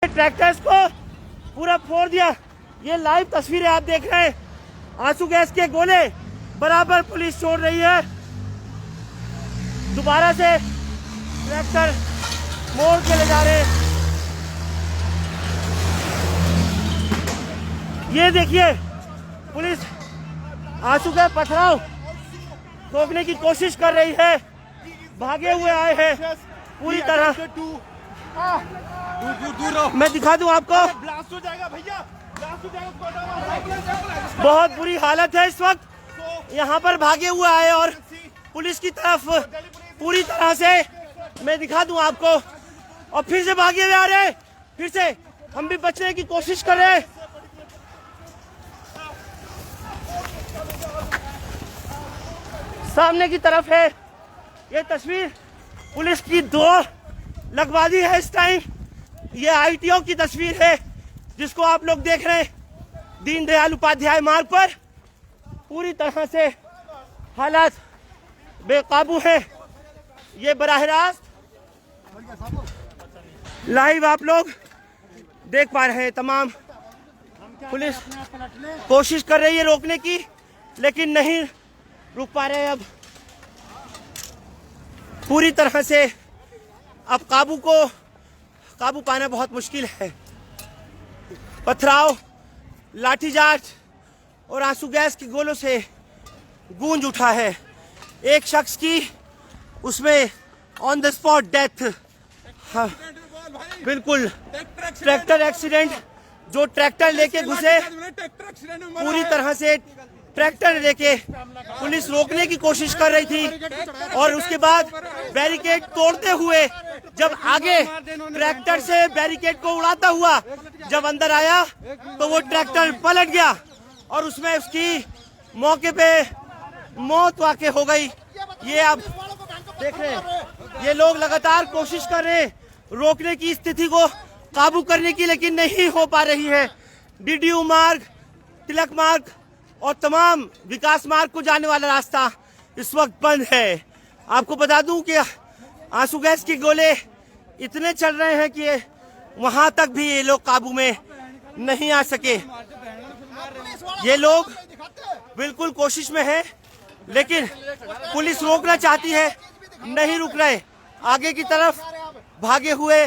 Tractors को पूरा फोड़ दिया। ये लाइव तस्वीरें आप देख रहे हैं। आंसू गैस के गोले बराबर पुलिस छोड़ रही है। दोबारा से ट्रैक्टर मोड़ के ले जा रहे हैं। ये देखिए पुलिस आंसू गैस पथराव रोकने की कोशिश कर रही है। भागे हुए आए हैं पूरी तरह। दूर मैं दिखा दूं आपको, ब्लास्ट हो जाएगा भैया, ब्लास्ट हो जाएगा। बहुत बुरी हालत है इस वक्त। यहाँ पर भागे हुए आए और पुलिस की तरफ पूरी तरह से मैं दिखा दूं आपको, और फिर से भागे हुए आ रहे हैं। फिर से हम भी बचने की कोशिश कर रहे हैं। सामने की तरफ है ये तस्वीर, पुलिस की दौड़ लगवा दी है इस टाइम। ये आईटीओ की तस्वीर है जिसको आप लोग देख रहे हैं। दीनदयाल उपाध्याय मार्ग पर पूरी तरह से हालात बेकाबू है। ये बराह रास्त लाइव आप लोग देख पा रहे हैं। तमाम पुलिस कोशिश कर रही है रोकने की, लेकिन नहीं रुक पा रहे। अब पूरी तरह से अब काबू पाना बहुत मुश्किल है। पथराव, लाठीचार्ज और आंसू गैस के गोलों से गूंज उठा है। एक शख्स की उसमें ऑन द स्पॉट डेथ। हाँ, बिल्कुल ट्रैक्टर एक्सीडेंट। जो ट्रैक्टर लेके घुसे, पूरी तरह से ट्रैक्टर लेके पुलिस रोकने की कोशिश कर रही थी, और उसके बाद बैरिकेड तोड़ते हुए जब आगे ट्रैक्टर से बैरिकेड को उड़ाता हुआ जब अंदर आया तो वो ट्रैक्टर पलट गया और उसमें उसकी मौके पे मौत वाक़ई हो गई। ये आप देख रहे हैं, ये लोग लगातार कोशिश कर रहे हैं रोकने की, स्थिति को काबू करने की, लेकिन नहीं हो पा रही है। डीडीयू मार्ग, तिलक मार्ग और तमाम विकास मार्ग को जाने वाला रास्ता इस वक्त बंद है। आपको बता दूं कि आंसू गैस के गोले इतने चल रहे हैं कि वहां तक भी ये लोग काबू में नहीं आ सके। ये लोग बिल्कुल कोशिश में हैं, लेकिन पुलिस रोकना चाहती है, नहीं रुक रहे। आगे की तरफ भागे हुए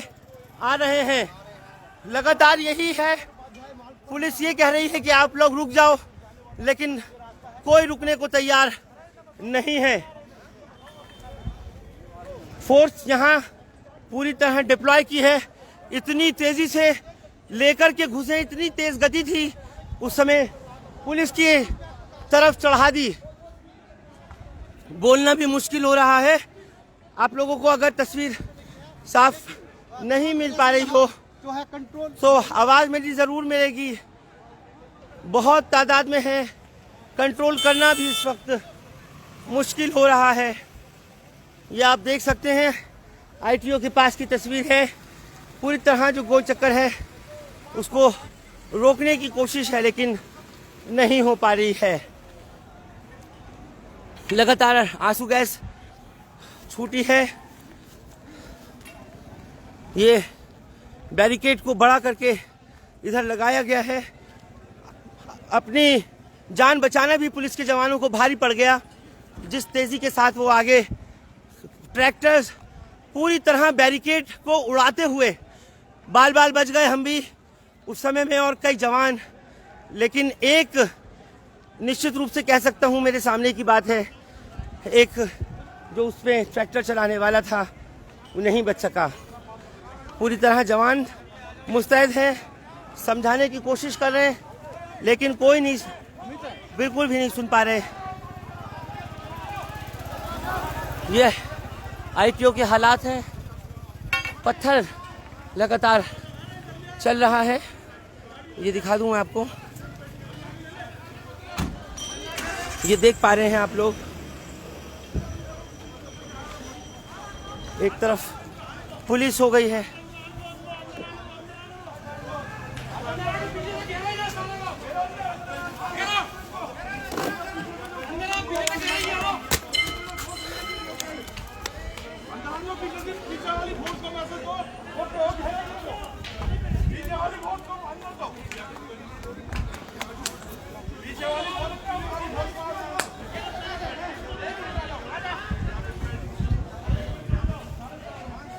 आ रहे हैं। लगातार यही है, पुलिस ये कह रही है कि आप लोग रुक जाओ, लेकिन कोई रुकने को तैयार नहीं है। फोर्स यहाँ पूरी तरह डिप्लॉय की है। इतनी तेजी से लेकर के घुसे, इतनी तेज गति थी उस समय, पुलिस की तरफ चढ़ा दी। बोलना भी मुश्किल हो रहा है। आप लोगों को अगर तस्वीर साफ नहीं मिल पा रही हो तो आवाज मेरी जरूर मिलेगी। बहुत तादाद में है, कंट्रोल करना भी इस वक्त मुश्किल हो रहा है। ये आप देख सकते हैं, आईटीओ के पास की तस्वीर है। पूरी तरह जो गोल चक्कर है उसको रोकने की कोशिश है, लेकिन नहीं हो पा रही है। लगातार आंसू गैस छूटी है। ये बैरिकेड को बढ़ा करके इधर लगाया गया है। अपनी जान बचाना भी पुलिस के जवानों को भारी पड़ गया। जिस तेजी के साथ वो आगे ट्रैक्टर्स पूरी तरह बैरिकेड को उड़ाते हुए, बाल बाल बच गए हम भी उस समय में और कई जवान। लेकिन एक निश्चित रूप से कह सकता हूँ, मेरे सामने की बात है, एक जो उसमें ट्रैक्टर चलाने वाला था वो नहीं बच सका। पूरी तरह जवान मुस्तैद हैं, समझाने की कोशिश कर रहे हैं, लेकिन कोई नहीं, बिल्कुल भी नहीं सुन पा रहे। ये आईटीओ के हालात हैं। पत्थर लगातार चल रहा है। ये दिखा दूं मैं आपको, ये देख पा रहे हैं आप लोग। एक तरफ पुलिस हो गई है,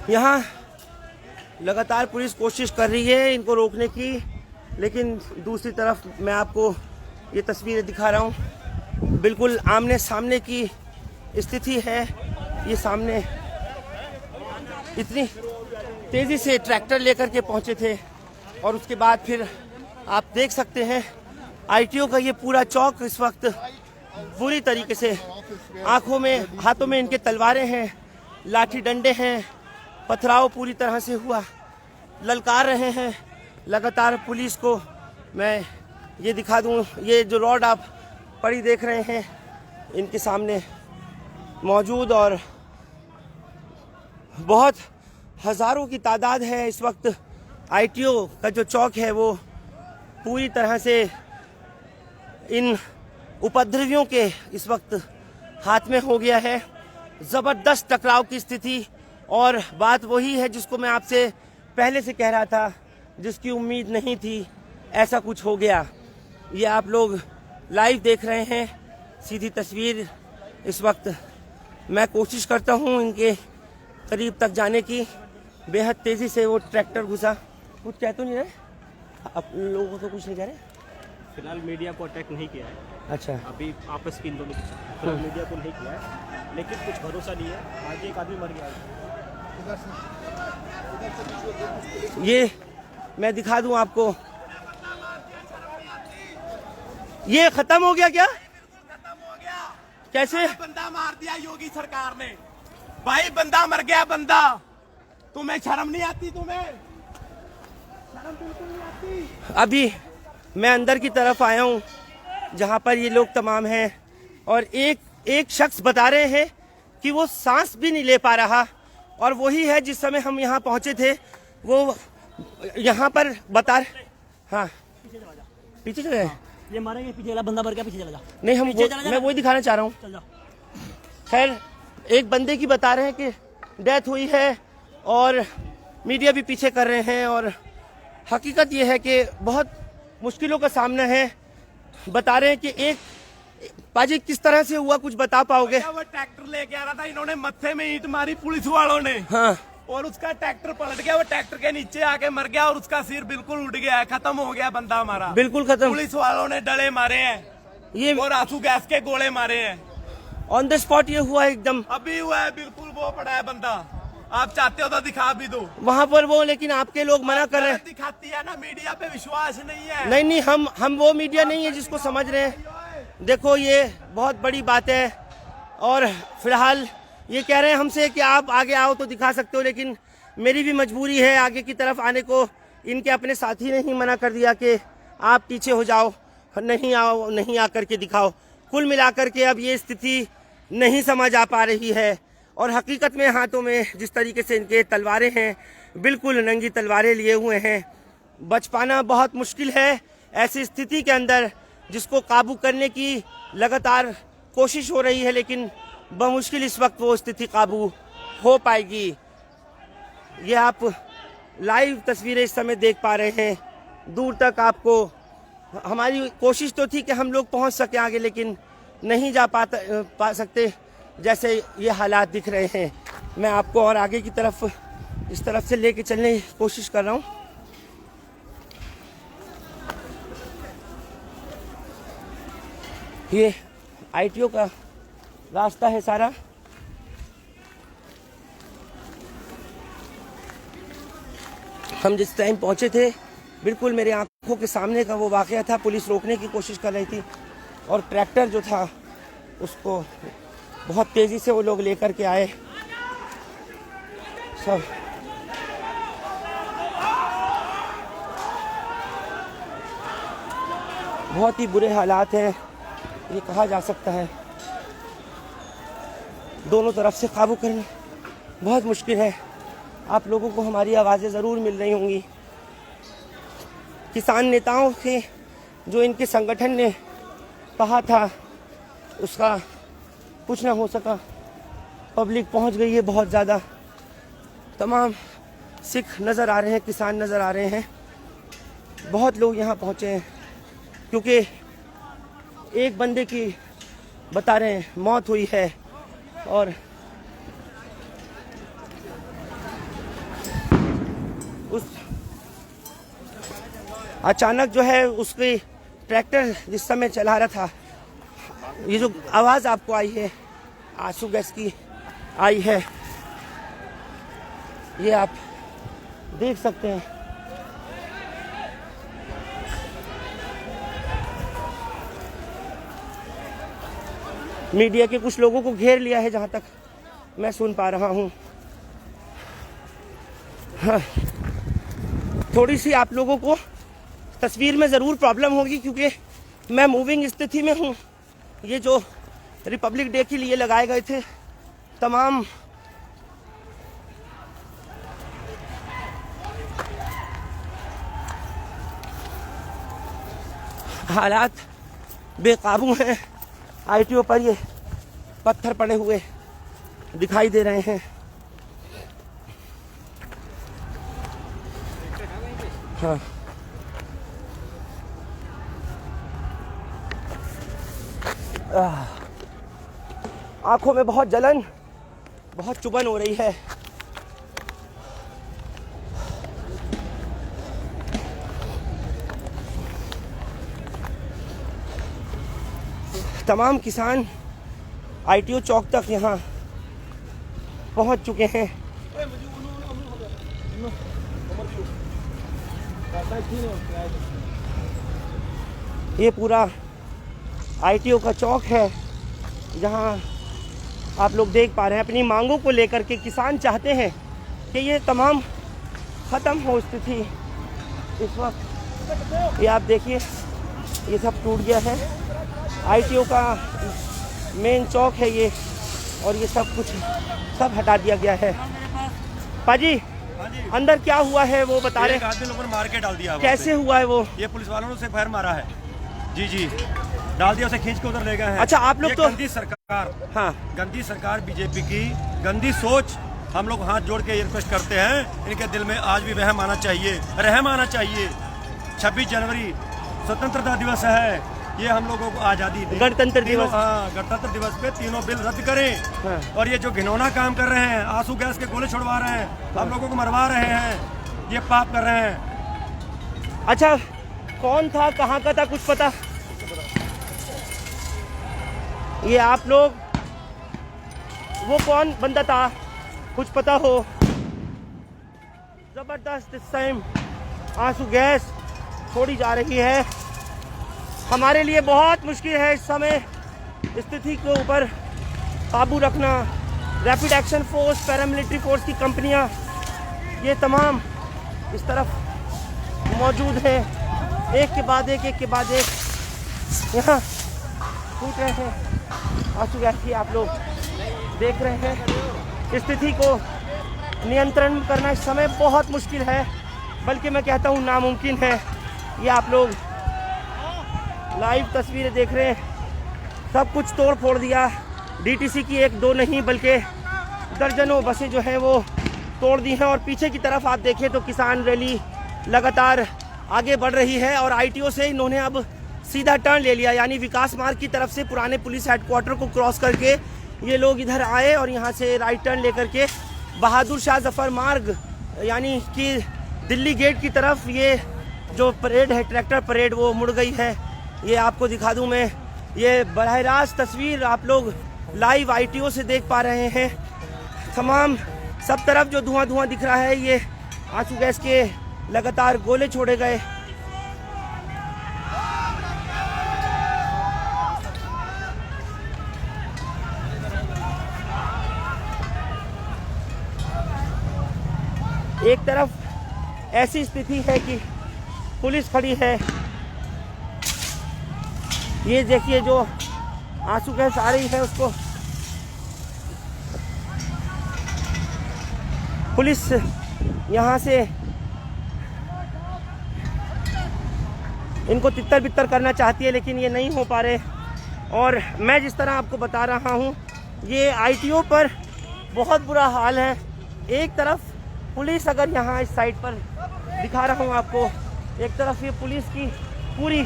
यहाँ लगातार पुलिस कोशिश कर रही है इनको रोकने की, लेकिन दूसरी तरफ मैं आपको ये तस्वीरें दिखा रहा हूँ, बिल्कुल आमने सामने की स्थिति है। ये सामने इतनी तेज़ी से ट्रैक्टर लेकर के पहुँचे थे और उसके बाद फिर आप देख सकते हैं आईटीओ का ये पूरा चौक इस वक्त बुरी तरीके से, आंखों में हाथों में इनके तलवारें हैं, लाठी डंडे हैं, पथराव पूरी तरह से हुआ, ललकार रहे हैं लगातार पुलिस को। मैं ये दिखा दूं, ये जो रॉड आप पड़ी देख रहे हैं इनके सामने मौजूद, और बहुत हज़ारों की तादाद है इस वक्त। आईटीओ का जो चौक है वो पूरी तरह से इन उपद्रवियों के इस वक्त हाथ में हो गया है। ज़बरदस्त टकराव की स्थिति, और बात वही है जिसको मैं आपसे पहले से कह रहा था, जिसकी उम्मीद नहीं थी, ऐसा कुछ हो गया। ये आप लोग लाइव देख रहे हैं सीधी तस्वीर। इस वक्त मैं कोशिश करता हूँ इनके करीब तक जाने की, बेहद तेज़ी से वो ट्रैक्टर घुसा। कुछ कह तो नहीं रहे आप लोगों को, कुछ नहीं कह रहे? फिलहाल मीडिया को अटैक नहीं किया है। अच्छा, अभी आपस की इन दोनों फिलहाल मीडिया को नहीं किया है, लेकिन कुछ भरोसा नहीं है। आगे एक आदमी मर गया है। ये मैं दिखा दूं आपको, ये खत्म हो गया क्या? खत्म हो गया। कैसे? बंदा मार दिया योगी सरकार ने भाई, बंदा मर गया बंदा। तुम्हें शर्म नहीं आती? तुम्हें शर्म बिल्कुल नहीं आती? अभी मैं अंदर की तरफ आया हूँ जहाँ पर ये लोग तमाम हैं, और एक शख्स बता रहे हैं कि वो सांस भी नहीं ले पा रहा, और वही है जिस समय हम यहाँ पहुँचे थे। वो यहाँ पर बता रहे, हाँ पीछे चले जाए, ये मारेंगे, पीछे वाला बंदा मर गया, पीछे चला जा। नहीं हम मैं वही दिखाना चाह रहा हूँ। खैर, एक बंदे की बता रहे हैं कि डेथ हुई है और मीडिया भी पीछे कर रहे हैं, और हकीकत ये है कि बहुत मुश्किलों का सामना है। बता रहे हैं कि एक पाजी किस तरह से हुआ, कुछ बता पाओगे? वो ट्रैक्टर लेके आ रहा था, इन्होंने मत्थे में ईंट मारी पुलिस वालों ने, हाँ, और उसका ट्रैक्टर पलट गया, वो ट्रैक्टर के नीचे आके मर गया, और उसका सिर बिल्कुल उठ गया है, खत्म हो गया बंदा हमारा, बिल्कुल खत्म। पुलिस वालों ने डले मारे हैं ये और आंसू गैस के गोले मारे हैं, ऑन द स्पॉट ये हुआ एकदम। अभी हुआ है, बिल्कुल वो पड़ा है बंदा। आप चाहते हो तो दिखा भी दो वहाँ पर वो, लेकिन आपके लोग मना कर रहे हैं। दिखाती है ना, मीडिया पे विश्वास नहीं है। नहीं, हम वो मीडिया नहीं है जिसको समझ रहे हैं। देखो, ये बहुत बड़ी बात है, और फिलहाल ये कह रहे हैं हमसे कि आप आगे आओ तो दिखा सकते हो, लेकिन मेरी भी मजबूरी है आगे की तरफ आने को। इनके अपने साथी ने ही मना कर दिया कि आप पीछे हो जाओ, नहीं आओ, नहीं आकर के दिखाओ। कुल मिलाकर के अब ये स्थिति नहीं समझ आ पा रही है, और हकीकत में हाथों में जिस तरीके से इनके तलवारें हैं, बिल्कुल नंगी तलवारें लिए हुए हैं। बच पाना बहुत मुश्किल है ऐसी स्थिति के अंदर, जिसको काबू करने की लगातार कोशिश हो रही है, लेकिन बमुश्किल इस वक्त वो स्थिति काबू हो पाएगी। ये आप लाइव तस्वीरें इस समय देख पा रहे हैं। दूर तक आपको, हमारी कोशिश तो थी कि हम लोग पहुंच सके आगे, लेकिन नहीं जा पा सकते जैसे ये हालात दिख रहे हैं। मैं आपको और आगे की तरफ इस तरफ से लेके चलने की कोशिश कर रहा हूँ। ये आईटीओ का रास्ता है सारा। हम जिस टाइम पहुंचे थे, बिल्कुल मेरे आंखों के सामने का वो वाकया था। पुलिस रोकने की कोशिश कर रही थी, और ट्रैक्टर जो था उसको बहुत तेज़ी से वो लोग लेकर के आए। सब बहुत ही बुरे हालात हैं, ये कहा जा सकता है। दोनों तरफ से काबू करना बहुत मुश्किल है। आप लोगों को हमारी आवाज़ें ज़रूर मिल रही होंगी। किसान नेताओं से जो इनके संगठन ने कहा था, उसका कुछ ना हो सका। पब्लिक पहुंच गई है बहुत ज़्यादा। तमाम सिख नज़र आ रहे हैं, किसान नज़र आ रहे हैं, बहुत लोग यहाँ पहुँचे हैं, क्योंकि एक बंदे की बता रहे हैं मौत हुई है, और अचानक जो है उसकी ट्रैक्टर जिस समय चला रहा था, ये जो आवाज़ आपको आई है आंसू गैस की आई है, ये आप देख सकते हैं। मीडिया के कुछ लोगों को घेर लिया है जहां तक मैं सुन पा रहा हूं। हाँ, थोड़ी सी आप लोगों को तस्वीर में ज़रूर प्रॉब्लम होगी क्योंकि मैं मूविंग स्थिति में हूँ। ये जो रिपब्लिक डे के लिए लगाए गए थे तमाम हालात बेकाबू हैं। आईटीओ पर ये पत्थर पड़े हुए दिखाई दे रहे हैं। हाँ, आंखों में बहुत जलन, बहुत चुभन हो रही है। तमाम किसान आईटीओ चौक तक यहाँ पहुँच चुके हैं। ये पूरा आईटीओ का चौक है जहाँ आप लोग देख पा रहे हैं। अपनी मांगों को लेकर के किसान चाहते हैं कि ये तमाम ख़त्म हो स्थिति। इस वक्त ये आप देखिए, ये सब टूट गया है। आईटीओ का मेन चौक है ये, और ये सब कुछ सब हटा दिया गया है। पाजी, अंदर क्या हुआ है वो बता रहे? आदमी लोगों ने मार के डाल दिया। कैसे हुआ है वो? ये पुलिस वालों ने उसे फायर मारा है। जी जी, डाल दिया, उसे खींच के उधर ले गए हैं। अच्छा, आप लोग तो गंदी सरकार, हाँ, गंदी सरकार बीजेपी की गंदी सोच। हम लोग हाथ जोड़ के रिक्वेस्ट करते हैं, इनके दिल में आज भी वहम आना चाहिए, रहम आना चाहिए। 26 जनवरी स्वतंत्रता दिवस है, ये हम लोगों को आज़ादी दी, गणतंत्र दिवस। हाँ, गणतंत्र दिवस पे तीनों बिल रद्द करें। हाँ। और ये जो घिनौना काम कर रहे हैं, आंसू गैस के गोले छुड़वा रहे हैं, हम लोगों को मरवा रहे हैं, ये पाप कर रहे हैं। अच्छा, कौन था, कहाँ का था, कुछ पता? ये आप लोग, वो कौन बंदा था, कुछ पता हो? जबरदस्त इस टाइम आंसू गैस छोड़ी जा रही है। हमारे लिए बहुत मुश्किल है इस समय स्थिति के ऊपर काबू रखना। Rapid action force, paramilitary force की कंपनियां ये तमाम इस तरफ मौजूद हैं, एक के बाद एक यहाँ टूट रहे हैं आंसू गैस की। आप लोग देख रहे हैं, स्थिति को नियंत्रण करना इस समय बहुत मुश्किल है, बल्कि मैं कहता हूँ नामुमकिन है। ये आप लोग लाइव तस्वीरें देख रहे हैं, सब कुछ तोड़ फोड़ दिया। डीटीसी की एक दो नहीं बल्कि दर्जनों बसें जो हैं वो तोड़ दी हैं। और पीछे की तरफ आप देखें तो किसान रैली लगातार आगे बढ़ रही है। और आईटीओ से इन्होंने अब सीधा टर्न ले लिया, यानी विकास मार्ग की तरफ से पुराने पुलिस हेडक्वार्टर को क्रॉस करके ये लोग इधर आए और यहाँ से राइट टर्न लेकर के बहादुर शाह जफर मार्ग यानी कि दिल्ली गेट की तरफ ये जो परेड है, ट्रैक्टर परेड, वो मुड़ गई है। ये आपको दिखा दूं मैं, ये बराह रास्त तस्वीर आप लोग लाइव आईटीओ से देख पा रहे हैं। तमाम सब तरफ जो धुआं धुआं दिख रहा है, ये आंसू गैस के लगातार गोले छोड़े गए। एक तरफ ऐसी स्थिति है कि पुलिस खड़ी है, ये देखिए जो आंसू गैस आ रही है उसको पुलिस यहाँ से इनको तितर बितर करना चाहती है, लेकिन ये नहीं हो पा रहे। और मैं जिस तरह आपको बता रहा हूँ, ये आईटीओ पर बहुत बुरा हाल है। एक तरफ पुलिस, अगर यहाँ इस साइड पर दिखा रहा हूँ आपको, एक तरफ ये पुलिस की पूरी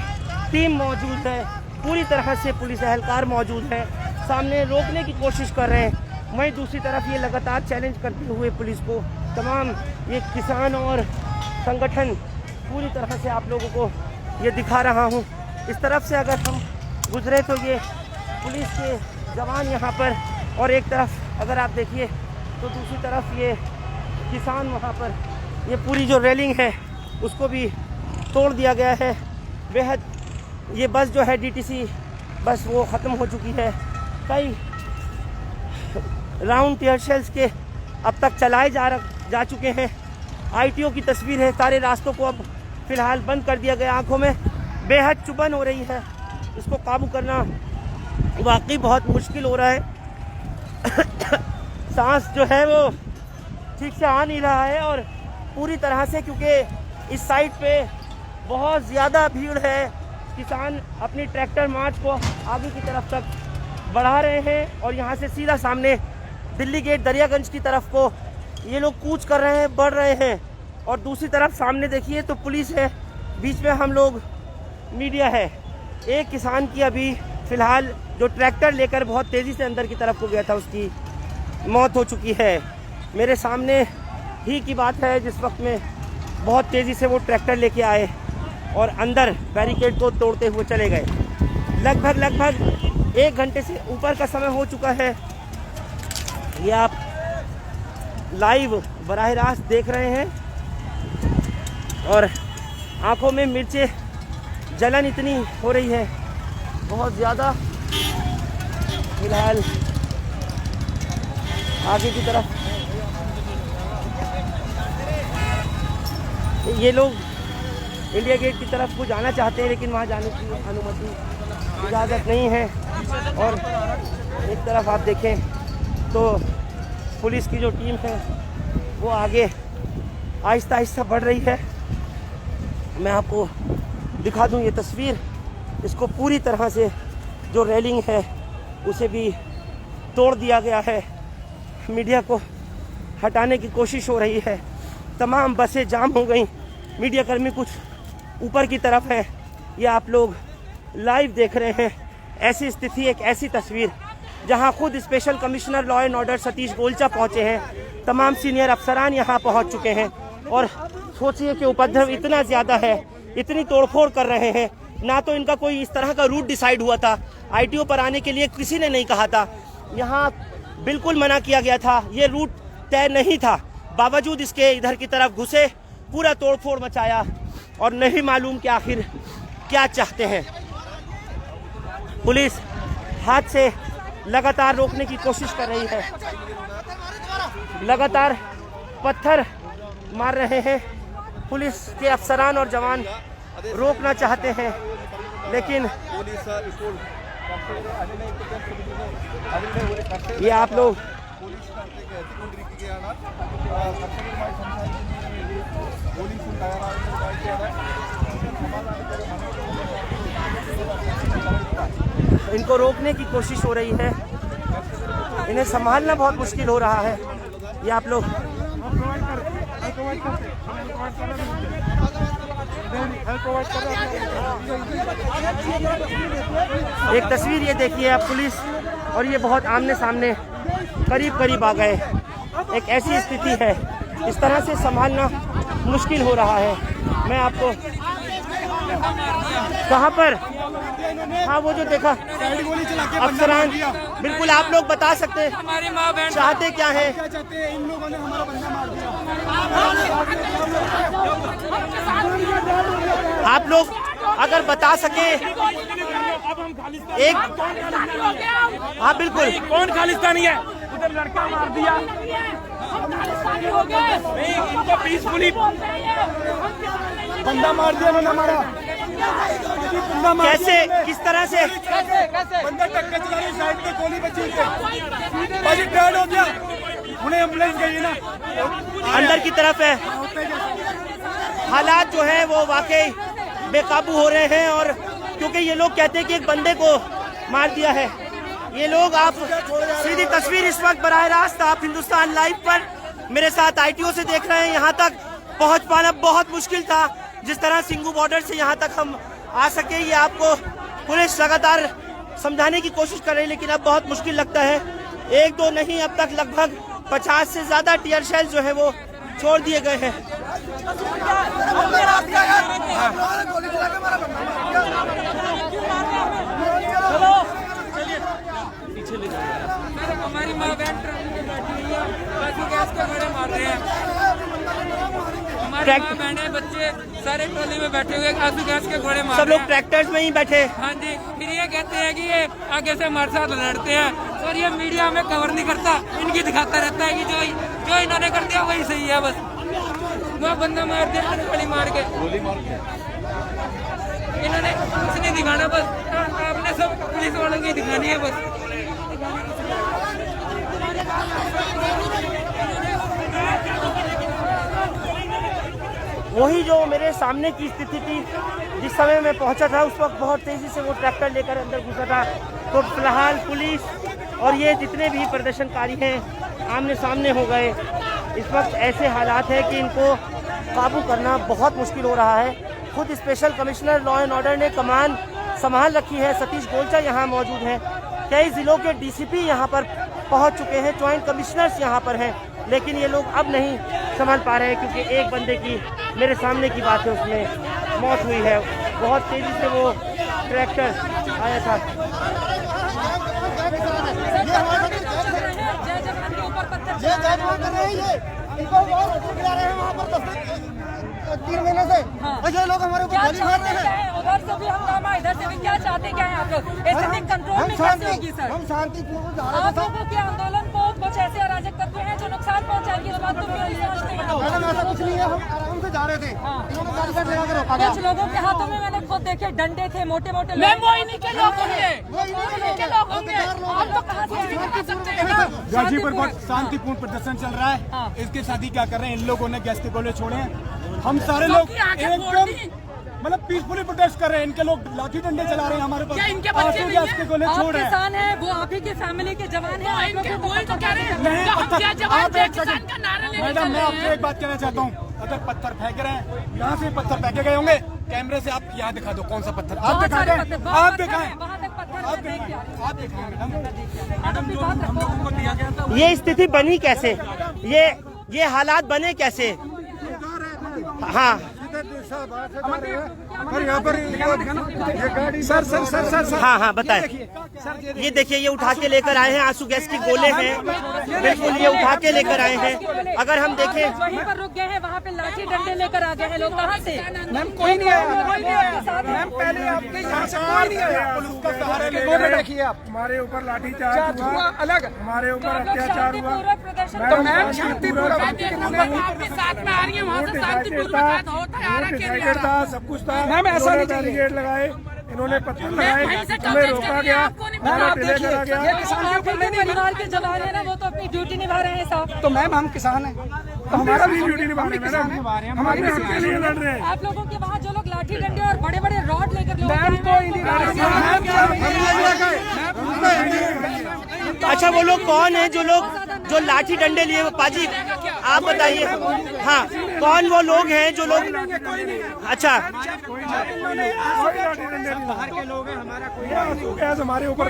टीम मौजूद है, पूरी तरह से पुलिस एहलकार मौजूद है, सामने रोकने की कोशिश कर रहे हैं। वहीं दूसरी तरफ ये लगातार चैलेंज करते हुए पुलिस को तमाम ये किसान और संगठन पूरी तरह से आप लोगों को ये दिखा रहा हूँ। इस तरफ से अगर हम गुजरे तो ये पुलिस के जवान यहाँ पर, और एक तरफ अगर आप देखिए तो दूसरी तरफ ये किसान वहाँ पर, ये पूरी जो रेलिंग है उसको भी तोड़ दिया गया है। बेहद ये बस जो है डीटीसी बस वो ख़त्म हो चुकी है। कई राउंड टीयर शेल्स के अब तक चलाए जा चुके हैं। आईटीओ की तस्वीर है। सारे रास्तों को अब फ़िलहाल बंद कर दिया गया। आंखों में बेहद चुभन हो रही है, इसको काबू करना वाकई बहुत मुश्किल हो रहा है। सांस जो है वो ठीक से आ नहीं रहा है, और पूरी तरह से क्योंकि इस साइड पे बहुत ज़्यादा भीड़ है। किसान अपनी ट्रैक्टर मार्च को आगे की तरफ तक बढ़ा रहे हैं, और यहाँ से सीधा सामने दिल्ली गेट दरियागंज की तरफ को ये लोग कूच कर रहे हैं, बढ़ रहे हैं। और दूसरी तरफ सामने देखिए तो पुलिस है, बीच में हम लोग मीडिया है। एक किसान की अभी फ़िलहाल जो ट्रैक्टर लेकर बहुत तेज़ी से अंदर की तरफ को गया था उसकी मौत हो चुकी है। मेरे सामने ही की बात है जिस वक्त में बहुत तेज़ी से वो ट्रैक्टर लेके आए और अंदर बैरिकेड को तोड़ते हुए चले गए। लगभग 1 घंटे से ऊपर का समय हो चुका है। ये आप लाइव बराह रास्त देख रहे हैं, और आंखों में मिर्चे जलन इतनी हो रही है बहुत ज़्यादा। फिलहाल आगे की तरफ ये लोग इंडिया गेट की तरफ को जाना चाहते हैं, लेकिन वहाँ जाने की अनुमति इजाज़त नहीं है। और एक तरफ आप देखें तो पुलिस की जो टीम है वो आगे आहिस्ता आहिस्ता बढ़ रही है। मैं आपको दिखा दूं ये तस्वीर। इसको पूरी तरह से जो रेलिंग है उसे भी तोड़ दिया गया है। मीडिया को हटाने की कोशिश हो रही है। तमाम बसें जाम हो गई। मीडिया कर्मी कुछ ऊपर की तरफ है। ये आप लोग लाइव देख रहे हैं। ऐसी स्थिति, एक ऐसी तस्वीर जहां खुद special commissioner law and order Satish Golcha पहुंचे हैं। तमाम सीनियर अफसरान यहां पहुंच चुके हैं, और सोचिए कि उपद्रव इतना ज़्यादा है, इतनी तोड़फोड़ कर रहे हैं। ना तो इनका कोई इस तरह का रूट डिसाइड हुआ था, आईटीओ पर आने के लिए किसी ने नहीं कहा था। यहाँ बिल्कुल मना किया गया था, ये रूट तय नहीं था। बावजूद इसके इधर की तरफ घुसे, पूरा तोड़फोड़ मचाया, और नहीं मालूम कि आखिर क्या चाहते हैं। पुलिस हाथ से लगातार रोकने की कोशिश कर रही है, लगातार पत्थर मार रहे हैं। पुलिस के अफसरान और जवान रोकना चाहते हैं, लेकिन ये आप लोग इनको रोकने की कोशिश हो रही है। इन्हें संभालना बहुत मुश्किल हो रहा है। ये आप लोग एक तस्वीर ये देखिए आप, पुलिस और ये बहुत आमने सामने करीब आ गए। एक ऐसी स्थिति है, इस तरह से संभालना मुश्किल हो रहा है। मैं आपको कहाँ पर, हाँ वो जो देखा अफसरान, बिल्कुल आप लोग बता सकते हैं चाहते क्या है। इन लोगों ने हमारा बंदा मार दिया। आप लोग अगर बता सके एक, हाँ बिल्कुल, कौन खालिस्तानी है? उधर लड़का मार दिया, इनको पीसफुली बंदा मार दिया उन्होंने हमारा। कैसे, किस तरह से? बंदा टक्कर चला रही, साइड पे गोली बची थी, बाजी डेड हो गया। उन्हें एम्बुलेंस गई ना, अंदर की तरफ है। हालात जो है वो वाकई बेकाबू हो रहे हैं, और क्योंकि ये लोग कहते हैं कि एक बंदे को मार दिया है। ये लोग, आप सीधी तस्वीर इस वक्त बराह रास्त आप हिंदुस्तान लाइव पर मेरे साथ आईटीओ से देख रहे हैं। यहाँ तक पहुँच पाना बहुत मुश्किल था। जिस तरह सिंघू बॉर्डर से यहाँ तक हम आ सके, ये आपको पुलिस लगातार समझाने की कोशिश कर रही है, लेकिन अब बहुत मुश्किल लगता है। 1-2 नहीं, अब तक लगभग 50 से ज़्यादा टीयर शेल जो है वो छोड़ दिए गए हैं। बहने बच्चे सारे ट्रॉली में बैठे हुए आंसू गैस के घोड़े मार सब रहे लोग हैं। ट्रैक्टर्स में ही बैठे। हाँ जी, फिर ये कहते हैं कि ये आगे से हमारे साथ लड़ते हैं और ये मीडिया में कवर नहीं करता, इनकी दिखाता रहता है कि जो इन्होंने कर दिया वही सही है। बस वो बंदा मार दिया गोली मार के, इन्होंने कुछ नहीं दिखाना, बस आपने सब पुलिस वालों की दिखानी है बस। वही जो मेरे सामने की स्थिति थी जिस समय मैं पहुंचा था, उस वक्त बहुत तेजी से वो ट्रैक्टर लेकर अंदर घुसा था। तो फिलहाल पुलिस और ये जितने भी प्रदर्शनकारी हैं आमने सामने हो गए। इस वक्त ऐसे हालात हैं कि इनको काबू करना बहुत मुश्किल हो रहा है। खुद special commissioner law and order ने कमान संभाल रखी है, सतीश गोलचा यहाँ मौजूद हैं। कई जिलों के डीसीपी यहाँ पर पहुँच चुके हैं, ज्वाइंट कमिश्नर्स यहाँ पर हैं, लेकिन ये लोग अब नहीं संभाल पा रहे हैं क्योंकि एक बंदे की मेरे सामने की बात है उसमें मौत हुई है। बहुत तेजी से वो ट्रैक्टर आया था। ये 3 महीने से ये लोग हमारे ऊपर गोली मारते हैं। उधर से भी हंगामा, इधर से भी। क्या चाहते क्या है आप लोग? स्थिति कंट्रोल में कैसे होगी सर? हम शांतिपूर्ण जा आप लोगों के आंदोलन को कुछ ऐसे अराजक तत्व हैं जो नुकसान पहुंचाएंगे, इस बात को क्यों नहीं समझते? मैडम ऐसा कुछ नहीं है, हम आराम से जा रहे थे, इन्होंने गाड़ी का लगा के रोका गया। कुछ लोगों के हाथों में मैंने खुद देखे डंडे थे, मोटे मोटे। वो इन्हीं के लोग होंगे, आप लोग कहाँ से आए? गाजीपुर पर शांतिपूर्ण प्रदर्शन चल रहा है। इसके साथ ही क्या कर रहे हैं इन लोगों ने, गैस के गोले छोड़े हैं। हम सारे लोग एकदम मतलब पीसफुली प्रोटेस्ट कर रहे हैं। इनके लोग लाठी डंडे चला रहे हैं हमारे पास, आंसू गैस के गोले छोड़ रहे हैं। किसान है, वो आप ही की फैमिली के जवान है। मैडम मैं आपसे एक बात कहना चाहता हूँ, अगर पत्थर फेंक रहे हैं, यहाँ से पत्थर फेंके गए होंगे, कैमरे से आप यहाँ दिखा दो कौन सा पत्थर आप दिखाएं, आप दिखाएं, आप दिखाएं मैडम जो हम लोगों को दिया गया था। ये स्थिति बनी कैसे, ये हालात बने कैसे? हाँ और यहाँ पर ये गाड़ी सर हाँ बताएं। ये देखिए, ये उठा के लेकर आए हैं, आंसू गैस के गोले हैं, बिल्कुल ये उठा के लेकर आए हैं। अगर हम देखें वहीं पर रुक गए हैं, वहाँ पे लाठी डंडे लेकर आ गए हैं लोग। कहाँ से? मैम कोई नहीं आया, मैम पहले आपके यहाँ से कोई नहीं आया। पुलिस का सहारा लेकर देखिए आप, हमारे ऊपर लाठीचार्ज हुआ, अलग हमारे ऊपर अत्याचार हुआ। तो मैम शांतिपूर्वक साथ में आ रही है, वहाँ से शांतिपूर्वक होता है। था, सब कुछ था। मैम ऐसा नहीं, बैरिकेड लगाए, इन्होंने पत्थर लगाए, हमें रोका गया, करा गया। परिवार के जवान है ना, वो तो अपनी ड्यूटी निभा रहे हैं साहब। तो मैम हम किसान हैं, तो हमारा भी ड्यूटी निभा रहे हैं मैडम, हमारे हक के लिए लड़ रहे हैं। आप लोगों के वहाँ जो लोग लाठी डंडे और बड़े बड़े रॉड लेकर अच्छा, वो लोग कौन है जो लाठी डंडे लिए? पाजी आप बताइए, हाँ कौन वो लोग हैं जो लोग? अच्छा हमारे ऊपर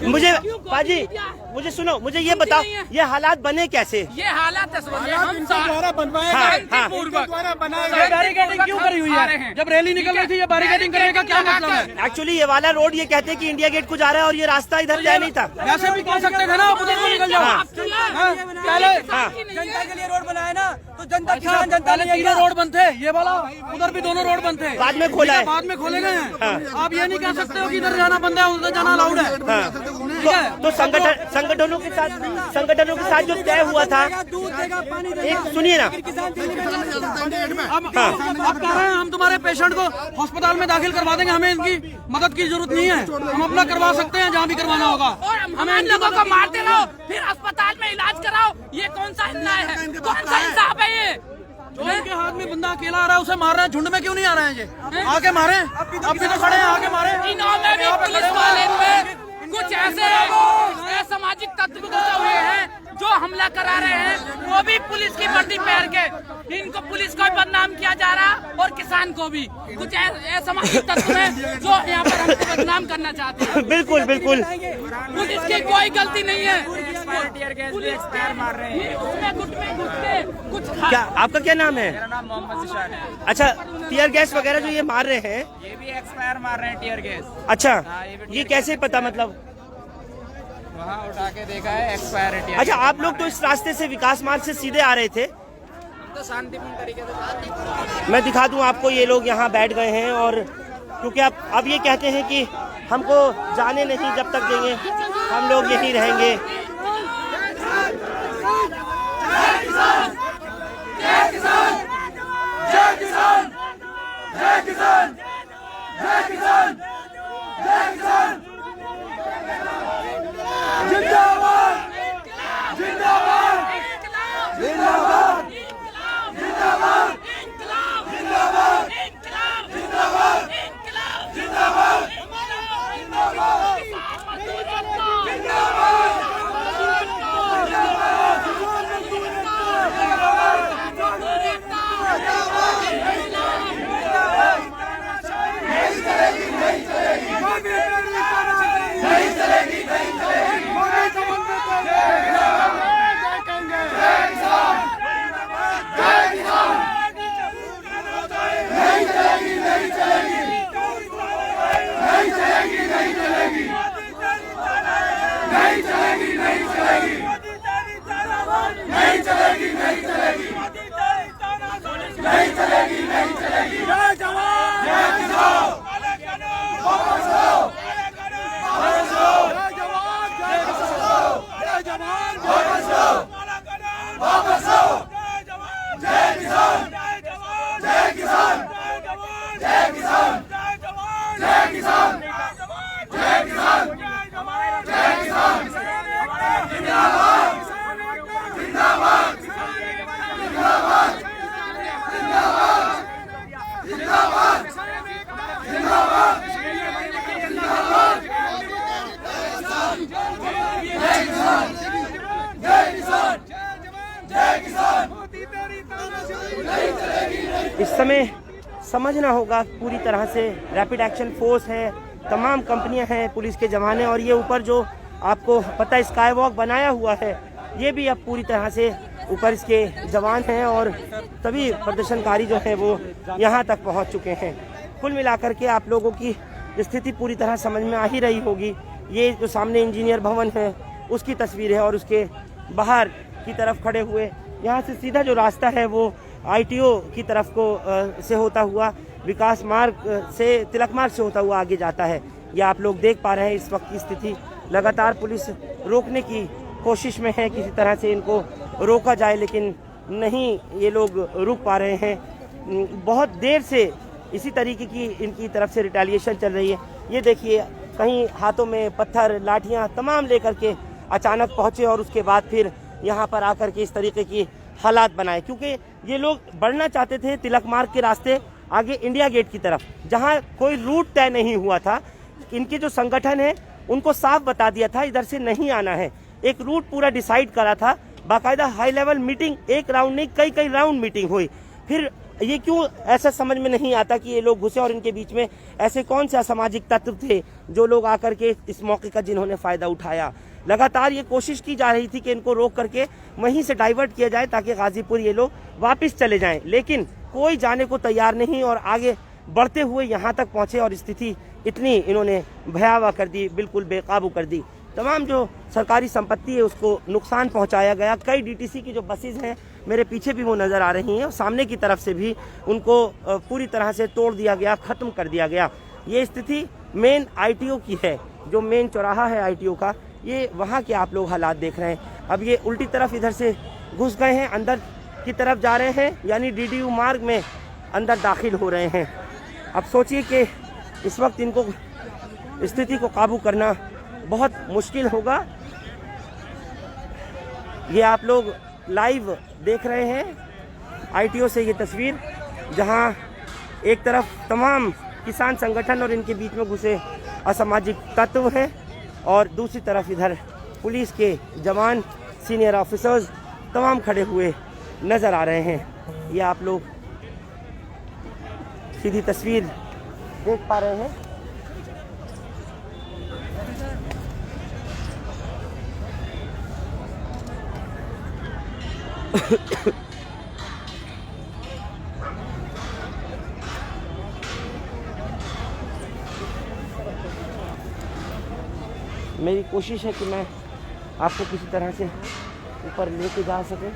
मुझे पाजी मुझे सुनो, मुझे ये बताओ, ये हालात बने कैसे? ये हालात द्वारा बनवाए द्वारा बनाए गए। बैरिकेडिंग क्यों करी हुई है? जब रैली निकल रही थी, ये बैरिकेडिंग करने का क्या मतलब है? एक्चुअली ये वाला रोड ये कहते हैं कि इंडिया गेट को जा रहा है और ये रास्ता इधर जाए नहीं था। वैसे भी कह सकते थे ना, आप उधर को निकल जाओ। पहले जनता के लिए रोड बनाया ना, तो जनता किसान जनता ने रोड बनते, ये वाला उधर भी दोनों रोड बनते, बाद में खोला है, बाद में खोले गए हैं। आप ये नहीं कह सकते हो कि इधर जाना बंद है, उधर जाना अलाउड है। तो संगठनों के साथ जो तय हुआ था, एक सुनिए ना, अब कह रहे हैं हम तुम्हारे पेशेंट को अस्पताल में दाखिल करवा देंगे, हमें इनकी मदद की जरूरत नहीं है, हम अपना करवा सकते हैं जहाँ भी करवाना होगा। हमें इन लोगों को मारते रहो, फिर अस्पताल में इलाज कराओ, ये कौन सा न्याय है? कौन सा इंसाफ है? ये जो इनके हाथ में बंदा अकेला आ रहा है, उसे मार रहे हैं, झुंड में क्यों नहीं आ रहे हैं? ये आके मारे, अब भी तो खड़े हैं, आके मारे। इन्होंने भी पुलिस वाले पे कुछ ऐसे असामाजिक तत्व घुसे हुए हैं जो हमला करा रहे हैं, वो भी पुलिस की वर्दी पहन के। इनको पुलिस को बदनाम किया जा रहा और किसान को भी। कुछ असामाजिक तत्व हैं जो यहाँ पर हमको बदनाम करना चाहते हैं। बिल्कुल बिल्कुल, पुलिस की कोई गलती नहीं है। पुलिस मार रहे हैं, उसमें गुट में घुस के कुछ। क्या आपका क्या नाम है? मेरा नाम मोहम्मद जिशान है। अच्छा, टीयर गैस वगैरह जो ये मार रहे हैं, ये भी एक्सपायर मार रहे हैं टीयर गैस। अच्छा ये कैसे पता, मतलब वहाँ उठा के देखा है, एक्सपायर है टीयर। अच्छा, आप लोग तो इस रास्ते से विकास मार्ग से सीधे आ रहे थे, तो शांतिपूर्ण तरीके से मैं दिखा दूं आपको, ये लोग यहाँ बैठ गए हैं और क्योंकि अब ये कहते हैं कि हमको जाने नहीं जब तक देंगे, हम लोग यहीं रहेंगे। इस समय समझना होगा पूरी तरह से, रैपिड एक्शन फोर्स है, तमाम कंपनियां हैं, पुलिस के जवान हैं, और ये ऊपर जो आपको पता है स्काई वॉक बनाया हुआ है, ये भी अब पूरी तरह से ऊपर इसके जवान हैं और सभी प्रदर्शनकारी जो हैं वो यहाँ तक पहुँच चुके हैं। कुल मिलाकर के आप लोगों की स्थिति पूरी तरह समझ में आ ही रही होगी। ये जो सामने इंजीनियर भवन है उसकी तस्वीर है और उसके बाहर की तरफ खड़े हुए, यहाँ से सीधा जो रास्ता है वो ITO की तरफ को से होता हुआ विकास मार्ग से तिलक मार्ग से होता हुआ आगे जाता है। ये आप लोग देख पा रहे हैं इस वक्त की स्थिति। लगातार पुलिस रोकने की कोशिश में है, किसी तरह से इनको रोका जाए, लेकिन नहीं ये लोग रुक पा रहे हैं। बहुत देर से इसी तरीके की इनकी तरफ से रिटेलिएशन चल रही है। ये देखिए, कहीं हाथों में पत्थर, लाठियाँ तमाम लेकर के अचानक पहुँचे और उसके बाद फिर यहाँ पर आकर के इस तरीके की हालात बनाए, क्योंकि ये लोग बढ़ना चाहते थे तिलक मार्ग के रास्ते आगे इंडिया गेट की तरफ, जहाँ कोई रूट तय नहीं हुआ था। इनके जो संगठन है उनको साफ बता दिया था इधर से नहीं आना है, एक रूट पूरा डिसाइड करा था, बाकायदा हाई लेवल मीटिंग, एक राउंड नहीं कई राउंड मीटिंग हुई। फिर ये क्यों ऐसा समझ में नहीं आता कि ये लोग घुसे और इनके बीच में ऐसे कौन से असामाजिक तत्व थे जो लोग आकर के इस मौके का जिन्होंने फायदा उठाया। लगातार ये कोशिश की जा रही थी कि इनको रोक करके वहीं से डाइवर्ट किया जाए ताकि गाजीपुर ये लोग वापस चले जाएं, लेकिन कोई जाने को तैयार नहीं और आगे बढ़ते हुए यहाँ तक पहुँचे और स्थिति इतनी इन्होंने भयावह कर दी, बिल्कुल बेकाबू कर दी। तमाम जो सरकारी संपत्ति है उसको नुकसान पहुँचाया गया। कई DTC की जो बसेज हैं मेरे पीछे भी वो नज़र आ रही हैं और सामने की तरफ से भी उनको पूरी तरह से तोड़ दिया गया, ख़त्म कर दिया गया। ये स्थिति मेन ITO की है, जो मेन चौराहा है ITO का, ये वहाँ के आप लोग हालात देख रहे हैं। अब ये उल्टी तरफ इधर से घुस गए हैं, अंदर की तरफ जा रहे हैं, यानी DDU मार्ग में अंदर दाखिल हो रहे हैं। अब सोचिए कि इस वक्त इनको स्थिति को काबू करना बहुत मुश्किल होगा। ये आप लोग लाइव देख रहे हैं ITO से ये तस्वीर, जहां एक तरफ तमाम किसान संगठन और इनके बीच में घुसे असामाजिक तत्व हैं और दूसरी तरफ इधर पुलिस के जवान, सीनियर ऑफिसर्स तमाम खड़े हुए नज़र आ रहे हैं। ये आप लोग सीधी तस्वीर देख पा रहे हैं। मेरी कोशिश है कि मैं आपको किसी तरह से ऊपर लेके जा सके।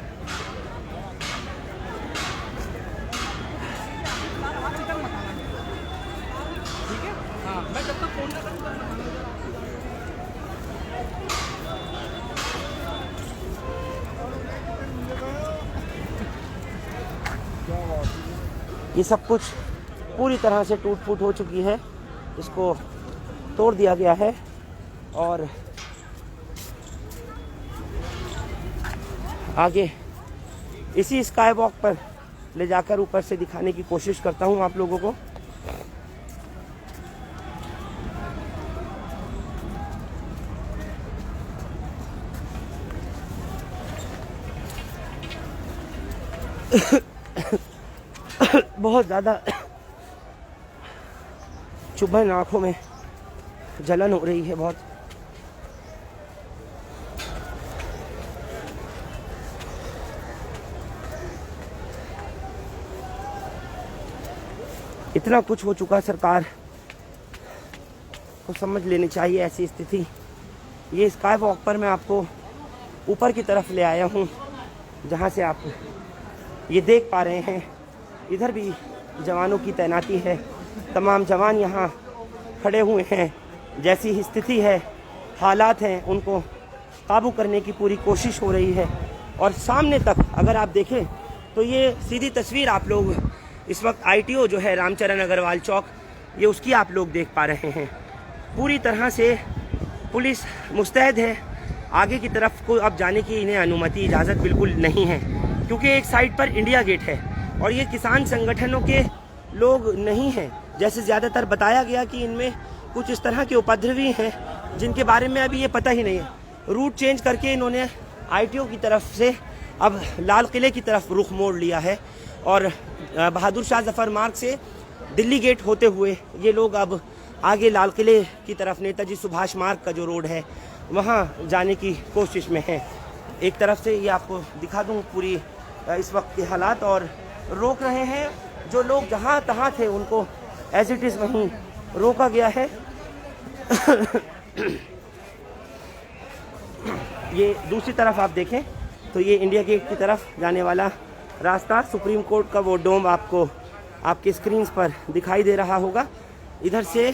ये सब कुछ पूरी तरह से टूट फूट हो चुकी है, इसको तोड़ दिया गया है और आगे इसी स्काई वॉक पर ले जाकर ऊपर से दिखाने की कोशिश करता हूँ आप लोगों को। बहुत ज़्यादा चुभन, आँखों में जलन हो रही है बहुत। इतना कुछ हो चुका, सरकार को समझ लेनी चाहिए ऐसी स्थिति। ये स्काई वॉक पर मैं आपको ऊपर की तरफ ले आया हूँ, जहाँ से आप ये देख पा रहे हैं। इधर भी जवानों की तैनाती है, तमाम जवान यहाँ खड़े हुए हैं। जैसी ही स्थिति है, हालात हैं, उनको काबू करने की पूरी कोशिश हो रही है। और सामने तक अगर आप देखें तो ये सीधी तस्वीर आप लोग इस वक्त ITO जो है रामचरण अग्रवाल चौक, ये उसकी आप लोग देख पा रहे हैं। पूरी तरह से पुलिस मुस्तैद है। आगे की तरफ को अब जाने की इन्हें अनुमति, इजाज़त बिल्कुल नहीं है, क्योंकि एक साइड पर इंडिया गेट है और ये किसान संगठनों के लोग नहीं हैं। जैसे ज़्यादातर बताया गया कि इनमें कुछ इस तरह के उपद्रवी हैं जिनके बारे में अभी ये पता ही नहीं है। रूट चेंज करके इन्होंने ITO की तरफ से अब लाल किले की तरफ रुख मोड़ लिया है और बहादुर शाह जफर मार्ग से दिल्ली गेट होते हुए ये लोग अब आगे लाल किले की तरफ नेताजी सुभाष मार्ग का जो रोड है वहाँ जाने की कोशिश में है। एक तरफ से ये आपको दिखा दूँ पूरी इस वक्त के हालात, और रोक रहे हैं जो लोग जहाँ तहाँ थे उनको एज इट इज़ वहीं रोका गया है। ये दूसरी तरफ आप देखें तो ये इंडिया गेट की तरफ जाने वाला रास्ता, सुप्रीम कोर्ट का वो डोम आपको आपके स्क्रीन्स पर दिखाई दे रहा होगा। इधर से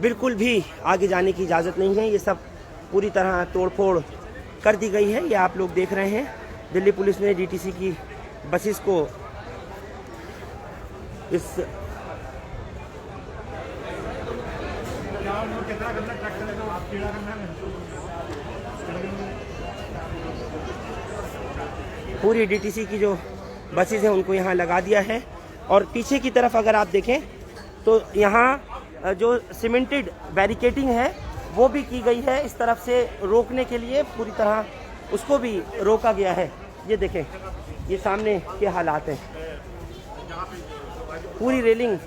बिल्कुल भी आगे जाने की इजाज़त नहीं है। ये सब पूरी तरह तोड़फोड़ कर दी गई है। ये आप लोग देख रहे हैं, दिल्ली पुलिस ने DTC की बसेस को इस पूरी DTC की जो बसेस हैं उनको यहाँ लगा दिया है। और पीछे की तरफ अगर आप देखें तो यहाँ जो सीमेंटेड बैरिकेडिंग है वो भी की गई है। इस तरफ से रोकने के लिए पूरी तरह उसको भी रोका गया है। ये देखें, ये सामने के हालात हैं। पूरी रेलिंग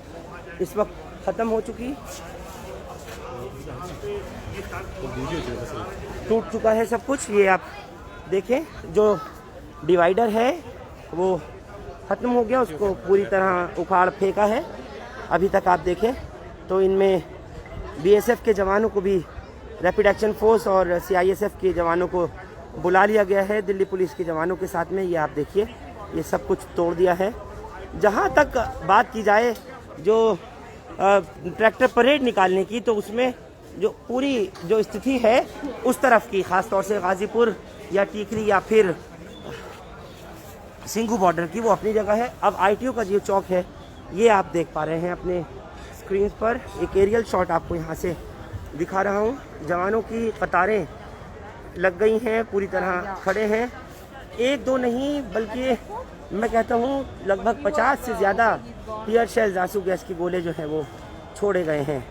इस वक्त ख़त्म हो चुकी, टूट चुका है सब कुछ। ये आप देखें, जो डिवाइडर है वो ख़त्म हो गया, उसको पूरी तरह उखाड़ फेंका है। अभी तक आप देखें तो इनमें BSF के जवानों को भी, रैपिड एक्शन फोर्स और CISF के जवानों को बुला लिया गया है दिल्ली पुलिस के जवानों के साथ में। ये आप देखिए, ये सब कुछ तोड़ दिया है। जहाँ तक बात की जाए जो ट्रैक्टर परेड निकालने की, तो उसमें जो पूरी जो स्थिति है उस तरफ की, ख़ास तौर से गाज़ीपुर या टीकरी या फिर सिंघू बॉर्डर की, वो अपनी जगह है। अब ITO का जो चौक है ये आप देख पा रहे हैं अपने स्क्रीन पर। एक एरियल शॉट आपको यहाँ से दिखा रहा हूँ। जवानों की कतारें लग गई हैं, पूरी तरह खड़े हैं। एक दो नहीं बल्कि मैं कहता हूँ लगभग 50 से ज़्यादा टीयर शेल, आंसू गैस के गोले जो हैं वो छोड़े गए हैं।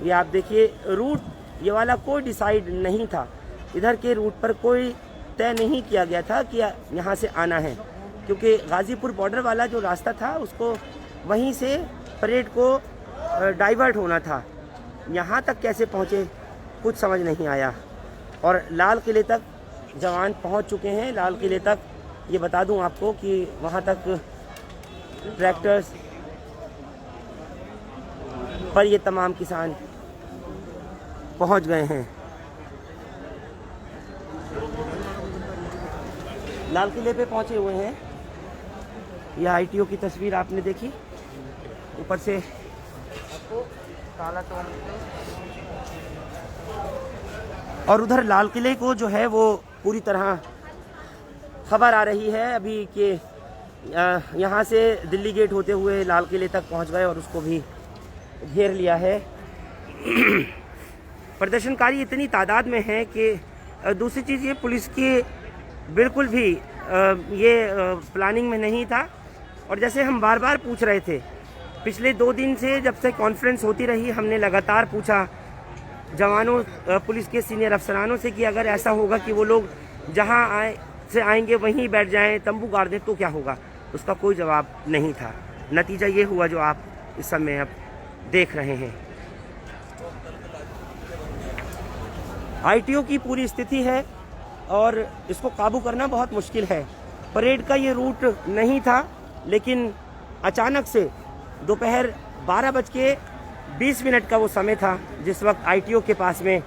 ये आप देखिए, रूट ये वाला कोई डिसाइड नहीं था। इधर के रूट पर कोई तय नहीं किया गया था कि यहाँ से आना है, क्योंकि गाज़ीपुर बॉर्डर वाला जो रास्ता था उसको वहीं से परेड को डाइवर्ट होना था। यहाँ तक कैसे पहुँचे कुछ समझ नहीं आया। और लाल किले तक जवान पहुँच चुके हैं। लाल किले तक ये बता दूं आपको कि वहाँ तक ट्रैक्टर्स पर ये तमाम किसान पहुँच गए हैं। लाल किले पे पहुँचे हुए हैं। यह ITO की तस्वीर आपने देखी, ऊपर से काला तो और उधर लाल किले को जो है वो पूरी तरह खबर आ रही है अभी कि यहाँ से दिल्ली गेट होते हुए लाल किले तक पहुँच गए और उसको भी घेर लिया है। प्रदर्शनकारी इतनी तादाद में हैं कि दूसरी चीज़ ये पुलिस की बिल्कुल भी ये प्लानिंग में नहीं था। और जैसे हम बार बार पूछ रहे थे पिछले 2 दिन से, जब से कॉन्फ्रेंस होती रही, हमने लगातार पूछा जवानों, पुलिस के सीनियर अफसरानों से कि अगर ऐसा होगा कि वो लोग जहां आएंगे वहीं बैठ जाएं, तंबू गाड़ दें, तो क्या होगा। उसका कोई जवाब नहीं था। नतीजा ये हुआ जो आप इस समय अब देख रहे हैं। आईटीओ की पूरी स्थिति है और इसको काबू करना बहुत मुश्किल है। परेड का ये रूट नहीं था, लेकिन अचानक से दोपहर 12:20 का वो समय था जिस वक्त आईटीओ के पास में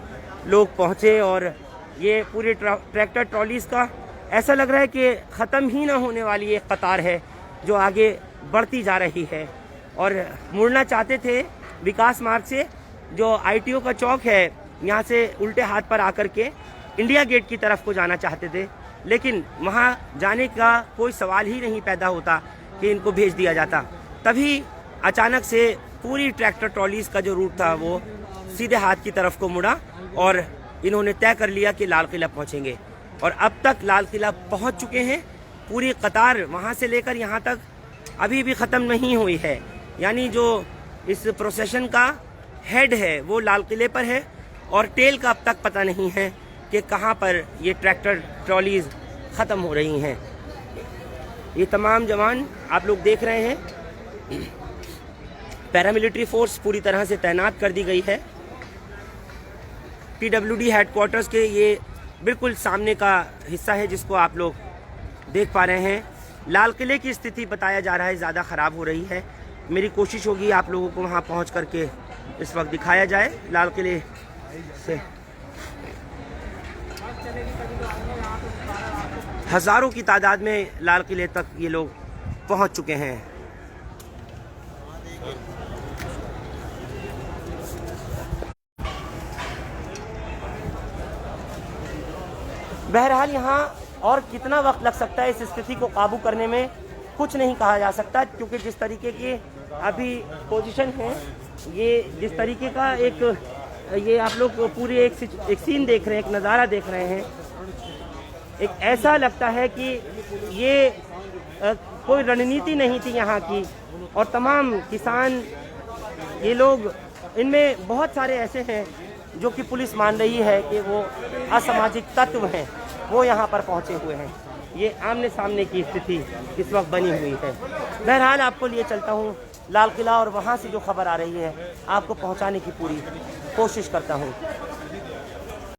लोग पहुंचे और ये पूरे ट्रैक्टर ट्रॉलीज का ऐसा लग रहा है कि ख़त्म ही ना होने वाली एक कतार है जो आगे बढ़ती जा रही है। और मुड़ना चाहते थे विकास मार्ग से, जो आईटीओ का चौक है, यहाँ से उल्टे हाथ पर आकर के इंडिया गेट की तरफ को जाना चाहते थे, लेकिन वहाँ जाने का कोई सवाल ही नहीं पैदा होता कि इनको भेज दिया जाता। तभी अचानक से पूरी ट्रैक्टर ट्रॉलीज का जो रूट था वो सीधे हाथ की तरफ को मुड़ा और इन्होंने तय कर लिया कि लाल किला पहुँचेंगे। और अब तक लाल किला पहुँच चुके हैं। पूरी कतार वहाँ से लेकर यहाँ तक अभी भी ख़त्म नहीं हुई है। यानी जो इस प्रोसेशन का हेड है वो लाल किले पर है और टेल का अब तक पता नहीं है कि कहाँ पर ये ट्रैक्टर ट्रॉलीज ख़त्म हो रही हैं। ये तमाम जवान आप लोग देख रहे हैं, पैरामिलिट्री फोर्स पूरी तरह से तैनात कर दी गई है। पीडब्ल्यूडी हेडक्वार्टर्स के ये बिल्कुल सामने का हिस्सा है जिसको आप लोग देख पा रहे हैं। लाल किले की स्थिति बताया जा रहा है ज़्यादा ख़राब हो रही है। मेरी कोशिश होगी आप लोगों को वहाँ पहुँच करके इस वक्त दिखाया जाए। लाल किले से हज़ारों की तादाद में लाल किले तक ये लोग पहुँच चुके हैं। बहरहाल यहाँ और कितना वक्त लग सकता है इस स्थिति को काबू करने में कुछ नहीं कहा जा सकता, क्योंकि जिस तरीके की अभी पोजीशन है, ये जिस तरीके का ये आप लोग पूरी एक सीन देख रहे हैं, एक नज़ारा देख रहे हैं, एक ऐसा लगता है कि ये कोई रणनीति नहीं थी यहाँ की। और तमाम किसान, ये लोग, इनमें बहुत सारे ऐसे हैं जो कि पुलिस मान रही है कि वो असामाजिक तत्व हैं, वो यहाँ पर पहुँचे हुए हैं। ये आमने सामने की स्थिति इस वक्त बनी हुई है। बहरहाल आपको लिए चलता हूँ लाल किला और वहाँ से जो खबर आ रही है आपको पहुँचाने की पूरी कोशिश करता हूँ।